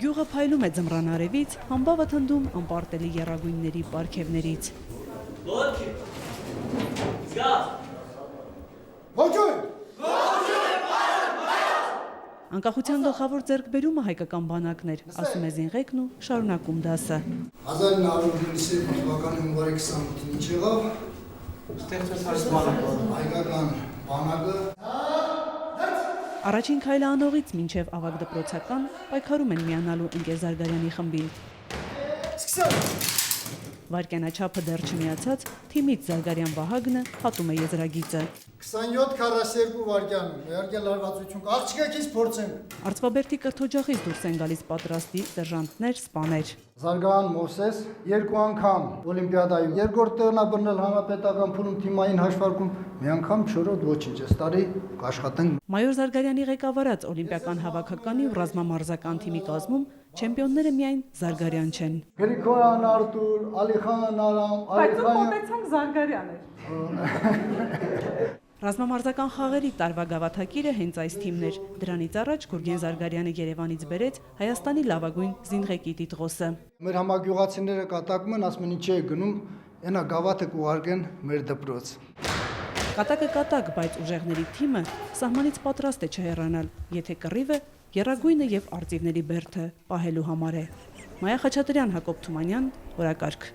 Գյուղը փայլում է ձմռան արևից, համբավը թնդում անպարտելի եռագույնների պարգևներից։ Անկախության գլխավոր ձեռքբերումը հայկական բանակներ, ասում է Զինղեկն ու շարունակում դասը։ 1992 թվականի հունվարի 28-ին ինչ եղավ, ստեղծվեց հայկական բանակը։ Առաջին քայլը անողից մինչև ավագ դպրոցական պայքարում են միանալու ընկեր Զարգարյանի խմբին։ Վայրկյանաչափը դեռ չմիացած, թիմից Զարգարյան Վահագնը հատում է եզրագիծը։ 27:42 վայրկյանում, իհարկե լարվածություն կա, աղջիկակից փորձենք։ Արծվաբերդի կրթօջախից դուրս են գալիս պատրաստի սերժանտներ, սպաներ։ Զարգարյան Մովսես 2 անգամ օլիմպիադայում, երկրորդ տեղն է բռնել հանրապետական փուլում թիմային հաշվարկում, մի անգամ 4-րդ ոչինչ, այս տարի կաշխատենք։ Մայոր Զարգարյանի ղեկավարած օլիմպիական հավաքականի ու ռազմամարզական թիմի կազմում չեմպիոնները միայն Զարգարյան չեն։ Գրիգորյան Արտուր, Ալիխան Արամ, Բայց Զարգարյան էր։ Ռազմամարզական խաղերի տարվա գավաթակիրը հենց այս թիմն էր։ Դրանից առաջ Գուրգեն Զարգարյանը Երևանից բերեց Հայաստանի լավագույն զինղեկի տիտղոսը։ Մեր համագյուղացիները կատակում են, ասում են ինչի է գնում, այնա գավաթը կուղարկեն մեր դպրոց։ Կատակը կատակ, բայց ուժեղների թիմը սահմանից պատրաստ է չհեռանալ, եթե կռիվը եռագույնը եւ արծիվների բերդը պահելու համար է։ Մայա Խաչատրյան, Հակոբ Թումանյան, օրակարգ։